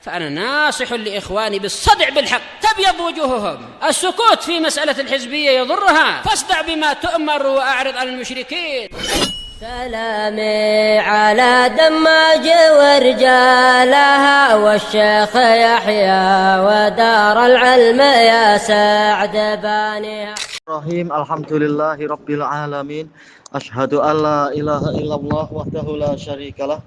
فأنا ناصح لإخواني بالصدع بالحق تبيض وجوههم. السكوت في مسألة الحزبية يضرها، فاصدع بما تؤمر وأعرض عن المشركين. سلامي على دماج ورجالها والشيخ يحيى ودار العلم يا سعد بانيها. Bismillahirrahmanirrahim. Alhamdulillahi rabbil alamin. Asyhadu an la ilaha illallah wahdahu la syarikalah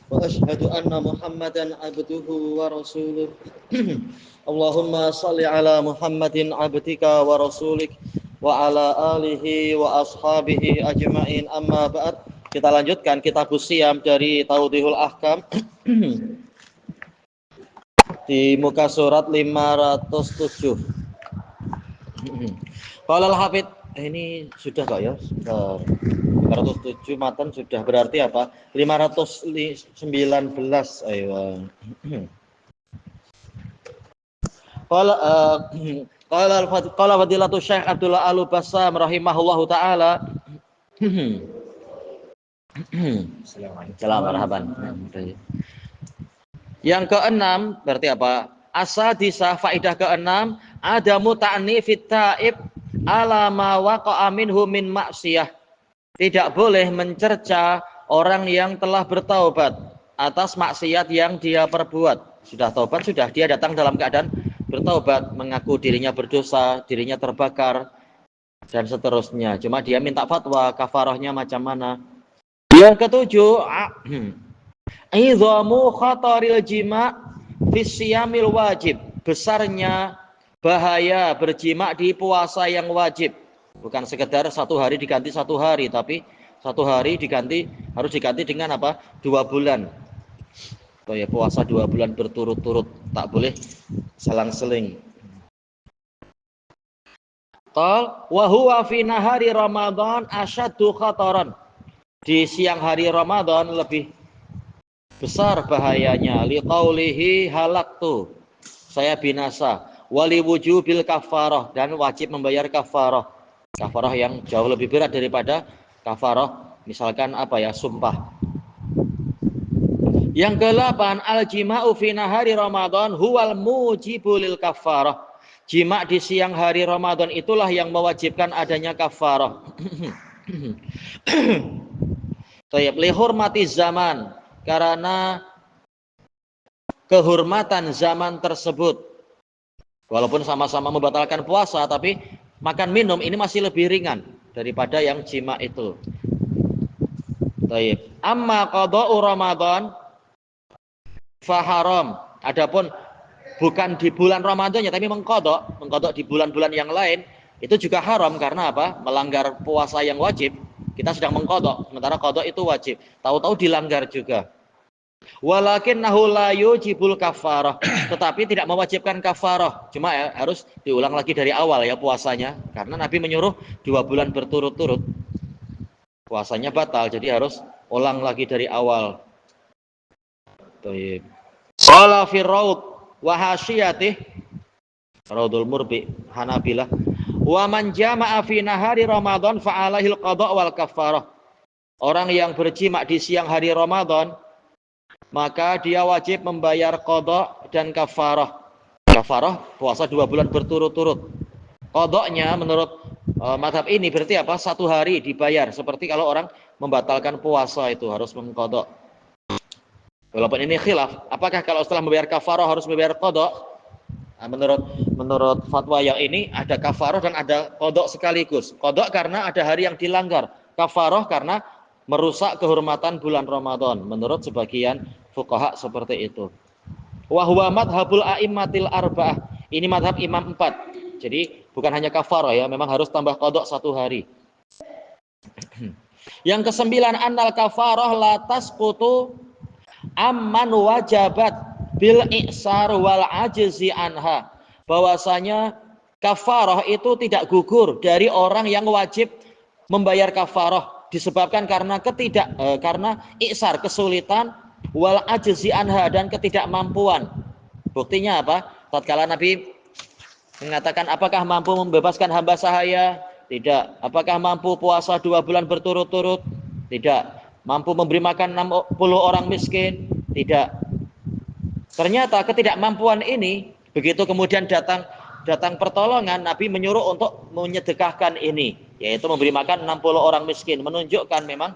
wa asyhadu anna Muhammadan abduhu wa rasuluh. Allahumma shalli ala Muhammadin abdika wa rasulik wa ala alihi wa ashabihi ajma'in. Amma ba'd. Kita lanjutkan kitabus Siyam dari Tawdihul Ahkam di muka surat 507. Kalau Al-Hafidz ini sudah kok ya, 507 matan sudah, berarti apa? 519. Ayo. Qala fadilatu Syekh Abdullah Al-Bassam rahimahullahu taala. Assalamualaikum. Yang keenam berarti apa? Asadisah, faidah keenam, adamu ta'nifit ta'ib ala ma waqa'a minhu min maksiyah. Tidak boleh mencerca orang yang telah bertaubat atas maksiat yang dia perbuat. Sudah taubat, sudah, dia datang dalam keadaan bertaubat, mengaku dirinya berdosa, dirinya terbakar dan seterusnya. Cuma dia minta fatwa kafarahnya macam mana. Yang ketujuh, idhamu khataril jima' fisyamil wajib, besarnya bahaya berjima di puasa yang wajib. Bukan sekedar satu hari diganti satu hari, tapi satu hari harus diganti dengan apa? 2 bulan. Oh ya, puasa 2 bulan berturut-turut, tak boleh selang-seling. Qal wa huwa fi nahari Ramadan asyaddu khataran. Di siang hari Ramadan lebih besar bahayanya. Liqaulihi halaktu, saya binasa. Wali wujubil kafarah, dan wajib membayar kafarah. Kafarah yang jauh lebih berat daripada kafarah misalkan apa ya, sumpah. Yang ke-8, al-jima'u fi nahari Ramadan huwal mujibu lil kafarah. Jima' di siang hari Ramadan itulah yang mewajibkan adanya kafarah. Tayyib, li hurmati zaman, karena kehormatan zaman tersebut. Walaupun sama-sama membatalkan puasa, tapi makan minum ini masih lebih ringan daripada yang jima itu. Tayyib. Amma qada'u Ramadan faharam. Adapun bukan di bulan Ramadannya, tapi mengkodok di bulan-bulan yang lain, itu juga haram. Karena apa? Melanggar puasa yang wajib. Kita sedang mengkodok, sementara kodok itu wajib. Tahu-tahu dilanggar juga. Walakinnahu la yujibul kafarah, tetapi tidak mewajibkan kafarah. Cuma ya, harus diulang lagi dari awal ya puasanya, karena Nabi menyuruh 2 bulan berturut-turut puasanya batal, jadi harus ulang lagi dari awal. Baik. Qala fi raud wa hasyiyatih, Raudul Murbi Hanabilah, wa man jama'a fi nahari Ramadan fa alaihil qada' wal kafarah. Orang yang berjima' di siang hari Ramadan, maka dia wajib membayar qada dan kafarah. Kafarah puasa 2 bulan berturut-turut. Qadanya menurut mazhab ini berarti apa? 1 hari dibayar. Seperti kalau orang membatalkan puasa itu harus mengqada. Walaupun ini khilaf, apakah kalau setelah membayar kafarah harus membayar qada? Nah, menurut fatwa yang ini ada kafarah dan ada qada sekaligus. Qada karena ada hari yang dilanggar, kafarah karena merusak kehormatan bulan Ramadan. Menurut sebagian fuqaha seperti itu. Wa huwa madhabul a'immatil arba'ah. Ini madhab imam 4. Jadi bukan hanya kafarah ya, memang harus tambah qada 1 hari. Yang ke-9, annal kafarah la tasqutu amman wajabat bil i'sar wal ajzi anha. Bahwasanya kafarah itu tidak gugur dari orang yang wajib membayar kafarah disebabkan karena karena iksar, kesulitan, wal ajzi anha, dan ketidakmampuan. Buktinya apa? Tatkala Nabi mengatakan, apakah mampu membebaskan hamba sahaya? Tidak. Apakah mampu puasa 2 bulan berturut-turut? Tidak. Mampu memberi makan 60 orang miskin? Tidak. Ternyata ketidakmampuan ini, begitu kemudian datang pertolongan, Nabi menyuruh untuk menyedekahkan ini, yaitu memberi makan 60 orang miskin, menunjukkan memang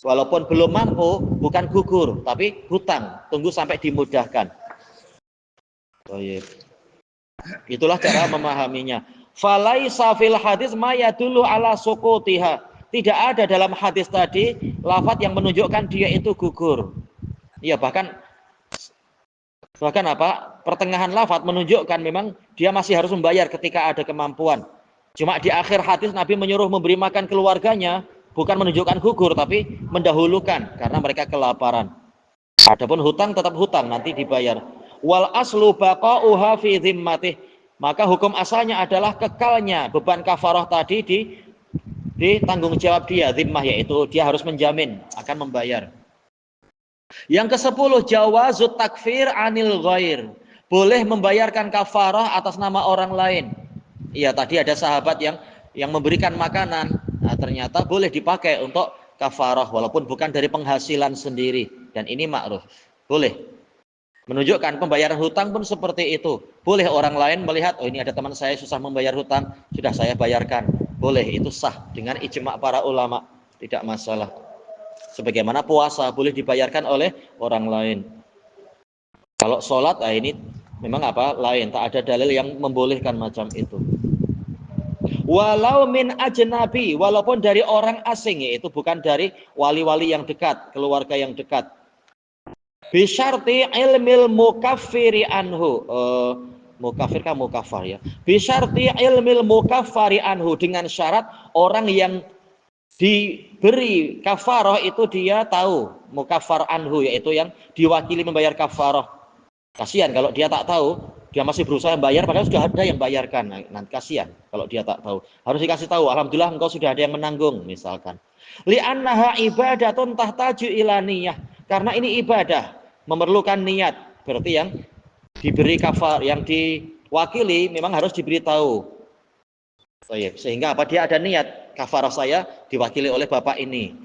walaupun belum mampu, bukan gugur, tapi hutang, tunggu sampai dimudahkan. Oh, iya. Itulah cara memahaminya. Falaisa fil hadis ma yadullu ala sukutiha. Tidak ada dalam hadis tadi lafaz yang menunjukkan dia itu gugur. Iya, bahkan apa? Pertengahan lafaz menunjukkan memang dia masih harus membayar ketika ada kemampuan. Cuma di akhir hadis Nabi menyuruh memberi makan keluarganya, bukan menunjukkan gugur, tapi mendahulukan karena mereka kelaparan. Adapun hutang tetap hutang, nanti dibayar. Wal aslu baqa'uha fi dhimmatih. Maka hukum asalnya adalah kekalnya beban kafarah tadi di tanggung jawab dia, dhimmah, yaitu dia harus menjamin akan membayar. Yang ke-10, jawazut takfir anil ghair. Boleh membayarkan kafarah atas nama orang lain. Iya, tadi ada sahabat yang memberikan makanan. Nah, ternyata boleh dipakai untuk kafarah walaupun bukan dari penghasilan sendiri, dan ini ma'ruf. Boleh. Menunjukkan pembayaran hutang pun seperti itu. Boleh orang lain melihat, oh ini ada teman saya susah membayar hutang, sudah saya bayarkan. Boleh, itu sah dengan ijma' para ulama, tidak masalah. Sebagaimana puasa boleh dibayarkan oleh orang lain. Kalau sholat, ini memang lain, tak ada dalil yang membolehkan macam itu. Walau min ajnabi, walaupun dari orang asing, yaitu bukan dari wali-wali yang dekat, keluarga yang dekat. Bisyarti ilmil mukaffiri anhu. Mukaffir kan mukaffar ya. Bisyarti ilmil mukaffari anhu, dengan syarat orang yang diberi kafarah itu dia tahu mukaffar anhu, yaitu yang diwakili membayar kafarah. Kasihan kalau dia tak tahu, dia masih berusaha membayar padahal sudah ada yang bayarkan. Nanti kasihan kalau dia tak tahu. Harus dikasih tahu, alhamdulillah engkau sudah ada yang menanggung misalkan. Li'annaha ibadatun tahtaju ila niyah. Karena ini ibadah, memerlukan niat. Berarti yang diberi kafar, yang diwakili memang harus diberitahu. Sehingga dia ada niat, kafarah saya diwakili oleh bapak ini.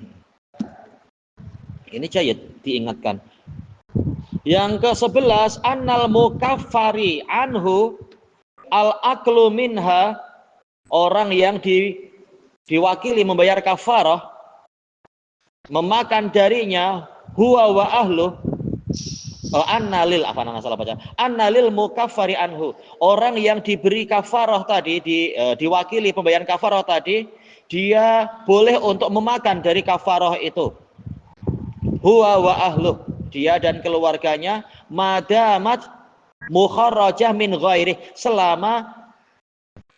Ini jayid, diingatkan. Yang ke-11, annal mukaffari anhu al-aklu minha, orang yang diwakili membayar kafarah, memakan darinya, huwa wa ahlu, annalil mukaffari anhu, orang yang diberi kafarah tadi, diwakili pembayaran kafarah tadi, dia boleh untuk memakan dari kafarah itu. Huwa wa ahlu, dia dan keluarganya, madamat mukharrajah min ghairih, selama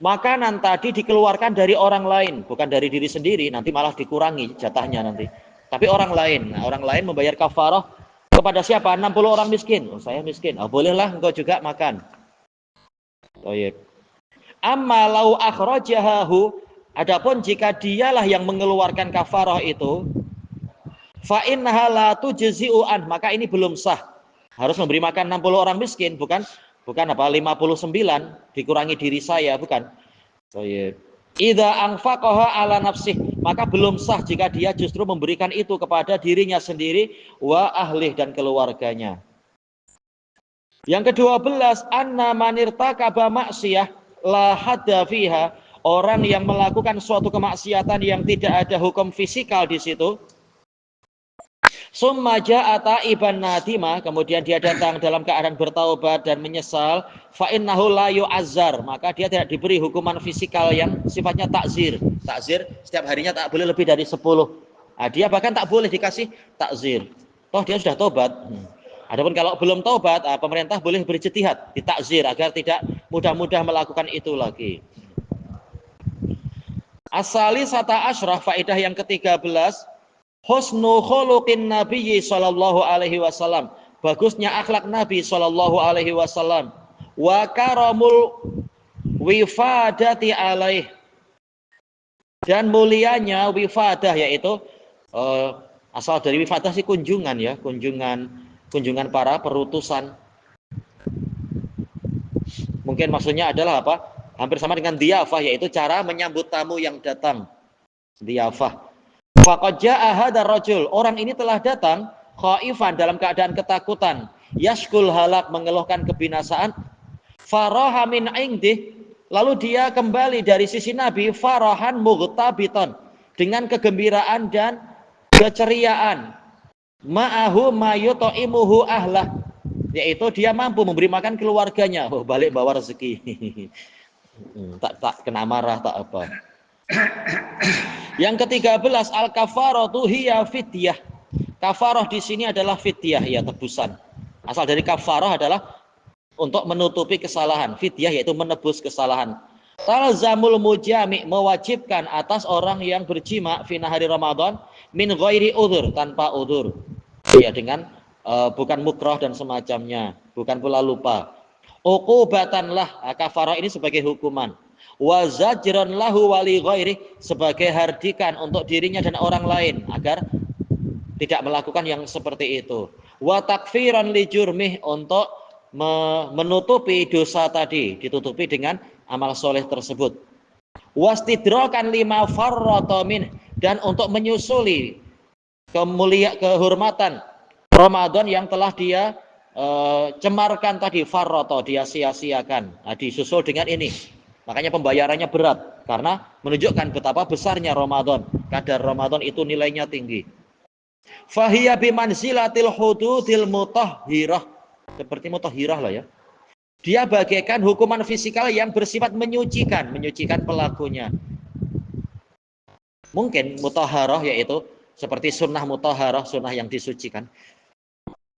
makanan tadi dikeluarkan dari orang lain, bukan dari diri sendiri, nanti malah dikurangi jatahnya nanti. Tapi orang lain, orang lain membayar kafarah kepada siapa? 60 orang miskin. Oh, saya miskin. Oh, bolehlah engkau juga makan. Baik. Amma lau akhrajahu, adapun jika dialah yang mengeluarkan kafarah itu, fa innaha la tujzi'u an, maka ini belum sah. Harus memberi makan 60 orang miskin, bukan 59 dikurangi diri saya, bukan. Baik. Idza anfaqaha ala nafsih, maka belum sah jika dia justru memberikan itu kepada dirinya sendiri, wa ahlih, dan keluarganya. Yang ke-12, anna manirtakaba maksiyah la hadda fiha, orang yang melakukan suatu kemaksiatan yang tidak ada hukum fisikal di situ. Summa ja'a ta'iban nadima, kemudian dia datang dalam keadaan bertaubat dan menyesal, fa innahu la yu'azzar, maka dia tidak diberi hukuman fisikal yang sifatnya takzir. Takzir setiap harinya tak boleh lebih dari 10. Nah, dia bahkan tak boleh dikasih takzir. Toh dia sudah taubat. Adapun kalau belum taubat, pemerintah boleh berijtihad, ditakzir agar tidak mudah-mudah melakukan itu lagi. Asali sata asyrah, faedah yang ke-13, husnu khuluqin nabiyyi sallallahu alaihi wasallam, bagusnya akhlak Nabi sallallahu alaihi wasallam, wa karamul wifadati alaih, dan mulianya wifadah, yaitu asal dari wifadah sih kunjungan ya, kunjungan para perutusan. Mungkin maksudnya adalah hampir sama dengan diyafah, yaitu cara menyambut tamu yang datang. Diyafah. Faqad jaa hadzal rajul, orang ini telah datang khaifan, dalam keadaan ketakutan, yashkul halak, mengeluhkan kebinasaan, faraha min indih, lalu dia kembali dari sisi Nabi, farahan mughtabiton, dengan kegembiraan dan keceriaan, ma'ahu mayutaimuhu ahlah, yaitu dia mampu memberi makan keluarganya. Oh, balik bawa rezeki. tak kena marah, tak apa. Yang ke-13, al-kafaratu hiya fidyah. Kafarah di sini adalah fidyah, ya tebusan. Asal dari kafarah adalah untuk menutupi kesalahan. Fidyah yaitu menebus kesalahan. Talzamul mujami, mewajibkan atas orang yang berjima fi nahari Ramadan min ghairi udzur, tanpa udzur. Ya, dengan bukan mukrah dan semacamnya, bukan pula lupa. Uqubatanlah, kafarah ini sebagai hukuman. Wa zajran lahu wali ghairi, sebagai hardikan untuk dirinya dan orang lain agar tidak melakukan yang seperti itu. Wa takfiran li jurmih, untuk menutupi dosa tadi, ditutupi dengan amal soleh tersebut. Wastidrakan lima farrata min, dan untuk menyusuli kehormatan Ramadan yang telah dia cemarkan tadi, farrata, dia sia-siakan. Nah, disusul dengan ini. Makanya pembayarannya berat, karena menunjukkan betapa besarnya Ramadan. Kadar Ramadan itu nilainya tinggi. Fahiya bimanzilatil hududil mutahhirah, seperti mutahhirah lah ya. Dia bagaikan hukuman fisikal yang bersifat menyucikan pelakunya. Mungkin mutahharah yaitu seperti sunnah mutahharah, sunnah yang disucikan,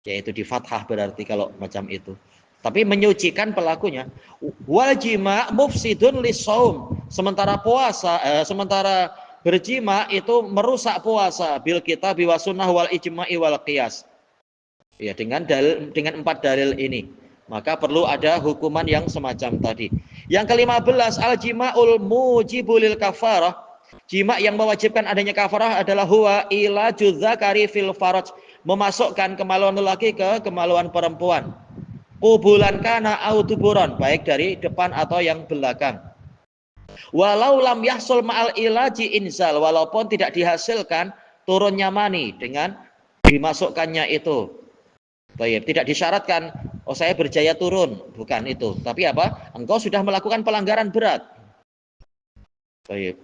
yaitu di fathah berarti kalau macam itu. Tapi menyucikan pelakunya. Wal jima' mufsidun lisaum, sementara berjima itu merusak puasa, bil kitab wa sunnah wal ijma'i wal qiyas. Ya, dengan 4 dalil ini, maka perlu ada hukuman yang semacam tadi. Yang ke-15, al jima'ul mujibulil kafarah. Jima' yang mewajibkan adanya kafarah adalah huwa ilaju dzakari fil faraj, memasukkan kemaluan lelaki ke kemaluan perempuan. Kubulan kana au duburan, baik dari depan atau yang belakang. Walau lam yahsul ma'al ilaji inzal, walaupun tidak dihasilkan turunnya mani dengan dimasukkannya itu. Baik, tidak disyaratkan, oh saya berjaya turun, bukan itu. Tapi apa? Engkau sudah melakukan pelanggaran berat. Baik.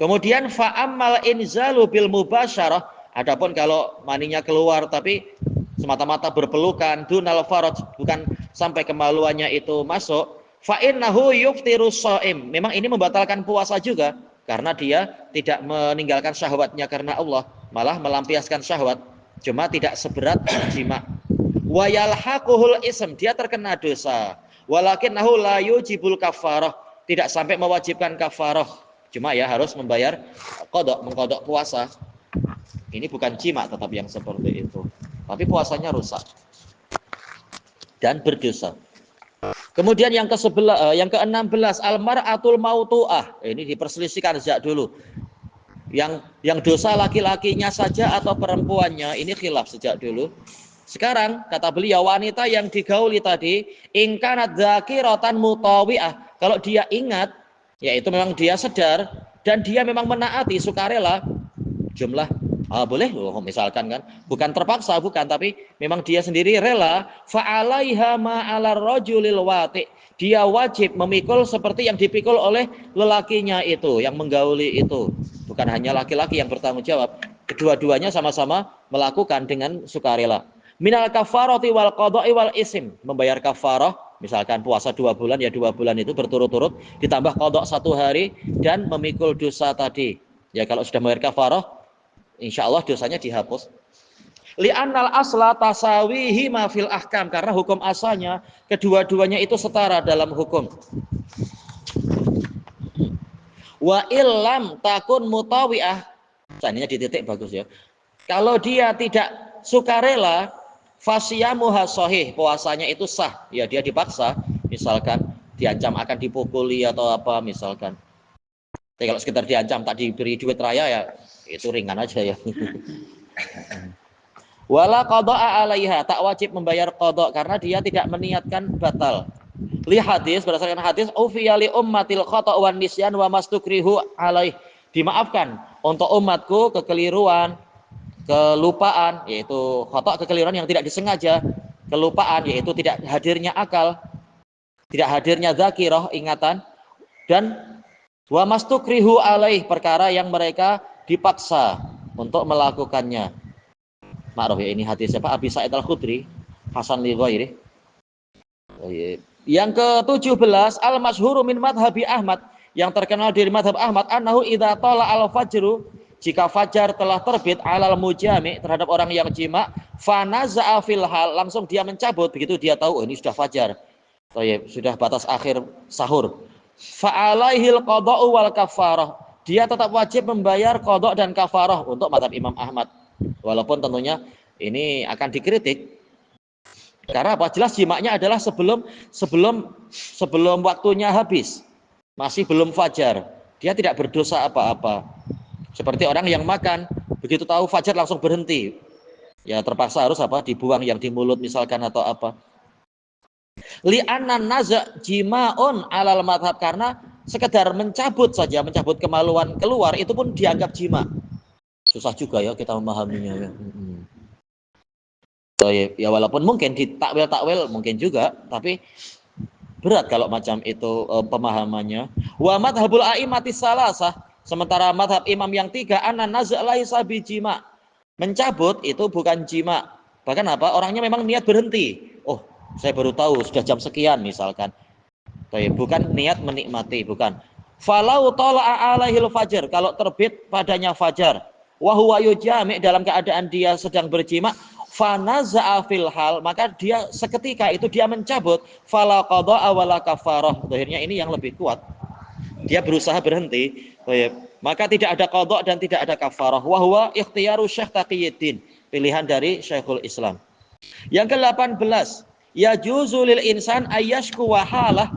Kemudian fa'ammal inzalu bil mubasyarah, adapun kalau maninya keluar tapi semata-mata berpelukan, dunal faraj, bukan sampai kemaluannya itu masuk, fa innahu yuftiru shaim, memang ini membatalkan puasa juga, karena dia tidak meninggalkan syahwatnya karena Allah, malah melampiaskan syahwat, cuma tidak seberat jima. Wa yalhaquhul ism, dia terkena dosa, walakinnahu la yujibul kafarah, tidak sampai mewajibkan kafarah, cuma ya harus membayar mengqadha puasa. Ini bukan jima tetap yang seperti itu, tapi puasanya rusak dan berdosa. Kemudian yang ke-16, al-mar'atul mautu'ah. Ini diperselisihkan sejak dulu. Yang dosa laki-lakinya saja atau perempuannya, ini khilaf sejak dulu. Sekarang kata beliau, wanita yang digauli tadi, in kanat dzakiratan mutawi'ah, kalau dia ingat, yaitu memang dia sadar dan dia memang menaati sukarela, jumlah boleh, misalkan kan, bukan terpaksa, bukan, tapi memang dia sendiri rela, fa'alaiha ma'alar rajulil wati', dia wajib memikul seperti yang dipikul oleh lelakinya itu, yang menggauli itu, bukan hanya laki-laki yang bertanggung jawab, kedua-duanya sama-sama melakukan dengan sukarela. Minal kafarati wal qada'i wal isim, membayar kafarah, misalkan puasa 2 bulan, ya 2 bulan itu berturut-turut, ditambah qada' 1 hari, dan memikul dosa tadi. Ya kalau sudah membayar kafarah, insya Allah dosanya dihapus. Li'annal asla tasawihi ma fil ahkam, karena hukum asalnya kedua-duanya itu setara dalam hukum. Wa illam takun mutawi'ah, seandainya di titik bagus ya. Kalau dia tidak sukarela, fasyamuha sahih, puasanya itu sah. Ya dia dipaksa, misalkan diancam akan dipukuli atau apa misalkan. Tapi kalau sekitar diancam tak diberi duit raya ya itu ringan aja ya. Wala qada'a 'alaiha, tak wajib membayar qada karena dia tidak meniatkan batal. Li hadis, berdasarkan hadis, ufiya li ummatil khata' wan nisyan wa mastukrihu 'alaih. Dimaafkan untuk umatku kekeliruan, kelupaan, yaitu khata', kekeliruan yang tidak disengaja, kelupaan, yaitu tidak hadirnya akal, tidak hadirnya dzakirah, ingatan, dan wa mastukrihu alaih, perkara yang mereka dipaksa untuk melakukannya. Ma'ruf ya, ini hadis siapa? Abi Sa'id Al-Khudri, Hasan li ghairi. Yang ke-17, al-masyhuru min madhabi Ahmad, yang terkenal dari madhab Ahmad, annahu idza tala al-fajru, jika fajar telah terbit, alal mujami, terhadap orang yang jima, fanaza'a fil hal, langsung dia mencabut, begitu dia tahu ini sudah fajar, sudah batas akhir sahur, fa'alaihil qada'u wal kafarah, dia tetap wajib membayar qada' dan kafarah untuk madhab Imam Ahmad, walaupun tentunya ini akan dikritik. Karena apa? Jelas jimaknya adalah sebelum waktunya habis, masih belum fajar, dia tidak berdosa apa-apa. Seperti orang yang makan, begitu tahu fajar langsung berhenti, ya terpaksa harus apa? Dibuang yang di mulut misalkan atau apa. Li'annan naza' jima'un alal madhab, karena sekedar mencabut saja, mencabut kemaluan keluar, itu pun dianggap jima. Susah juga ya kita memahaminya ya. Ya walaupun mungkin di takwil mungkin juga, tapi berat kalau macam itu pemahamannya. Wa madhabul a'immati salasah, sementara madhab imam yang 3, anna naza' laisa bijima, mencabut itu bukan jima. Bahkan apa? Orangnya memang niat berhenti. Oh, saya baru tahu sudah jam sekian misalkan. Bukan niat menikmati, bukan. Falau tala'a alaihil fajr, kalau terbit padanya fajar, wa huwa yujami', dalam keadaan dia sedang berjima, fanaza'a fil hal, maka dia seketika itu dia mencabut, fala qada'a wala kafarah. Akhirnya ini yang lebih kuat. Dia berusaha berhenti, maka tidak ada qada' dan tidak ada kafarah. Wa huwa ikhtiyaru Syekh Taqiyuddin, pilihan dari Syekhul Islam. Yang ke-18, yajuzu lil insan ayyashku wa halah,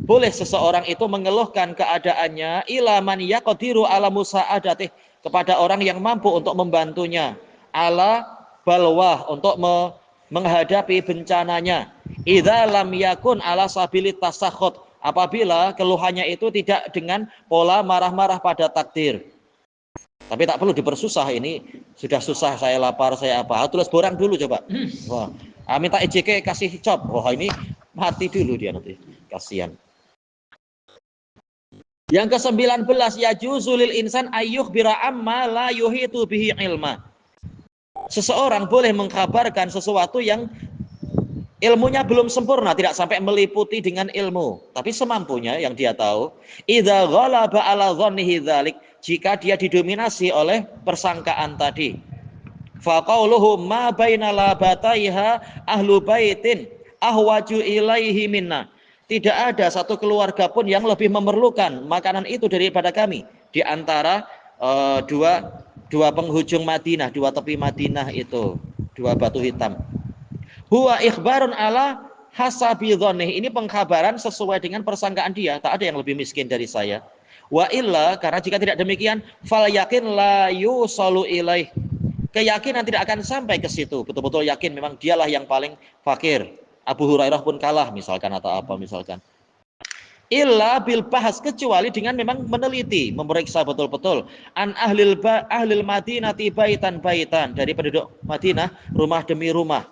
boleh seseorang itu mengeluhkan keadaannya ila man yaqdiru ala musa'adatih, kepada orang yang mampu untuk membantunya, ala balwah, untuk menghadapi bencananya, idza lam yakun ala sabilit tasakhut, apabila keluhannya itu tidak dengan pola marah-marah pada takdir. Tapi tak perlu dipersusah, ini sudah susah, saya lapar, saya apa, tulis borang dulu coba. Wah, minta EJK kasih cop. Wah, ini mati dulu dia nanti, kasihan. Yang ke-19, yajuzu lil insan ayyukhbira amma la yuhitu bihi ilma. Seseorang boleh mengkabarkan sesuatu yang ilmunya belum sempurna, tidak sampai meliputi dengan ilmu, tapi semampunya yang dia tahu. Idza ghalaba ala dhannihi dzalik, jika dia didominasi oleh persangkaan tadi. Fa qauluhu ma baina labataiha ahlu baitin ahwaju ilaihi minna. Tidak ada satu keluarga pun yang lebih memerlukan makanan itu daripada kami, di antara dua penghujung Madinah, dua tepi Madinah itu, dua batu hitam. Huwa ikhbarun ala hasabi dhannih, ini pengkabaran sesuai dengan persangkaan dia, tak ada yang lebih miskin dari saya. Wa illa, karena jika tidak demikian, fal yakin la yusalu ilaih, keyakinan tidak akan sampai ke situ, betul-betul yakin memang dialah yang paling fakir. Abu Hurairah pun kalah misalkan atau apa misalkan. Illa bil bahas, kecuali dengan memang meneliti, memeriksa betul-betul an ahlil Madinati baitan, dari penduduk Madinah rumah demi rumah.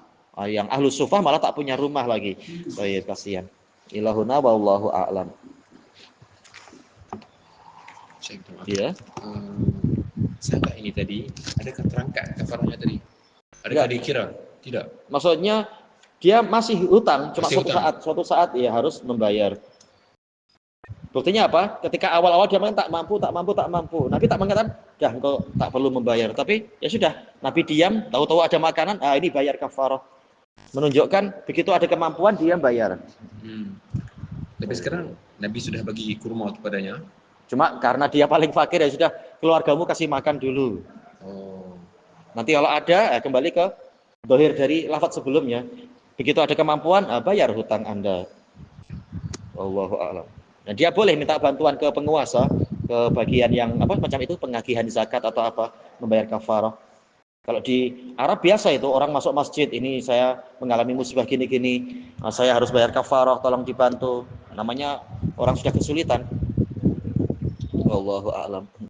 Yang ahlu sufah malah tak punya rumah lagi. Baik, kasihan. Ilahuna wallahu a'lam. Ya. Saya ini tadi ada terangkat kafarahnya tadi. Adakah dikira? Tidak. Maksudnya dia masih hutang, cuma suatu saat ya harus membayar. Buktinya apa? Ketika awal-awal dia mengatakan tak mampu. Nabi tak mengatakan, dah engkau tak perlu membayar. Tapi ya sudah, Nabi diam, tahu-tahu ada makanan, ini bayar kafarah. Menunjukkan begitu ada kemampuan dia bayar. Tapi sekarang Nabi sudah bagi kurma kepadanya. Cuma karena dia paling fakir, ya sudah, keluargamu kasih makan dulu. Nanti kalau ada, kembali ke dohir dari lafaz sebelumnya. Begitu ada kemampuan, bayar hutang Anda. Wallahu a'lam. Nah, dia boleh minta bantuan ke penguasa, ke bagian yang apa macam itu, pengagihan zakat atau apa, membayar kafarah. Kalau di Arab biasa itu, orang masuk masjid, ini saya mengalami musibah gini-gini, saya harus bayar kafarah, tolong dibantu. Namanya orang sudah kesulitan. Wallahu a'lam.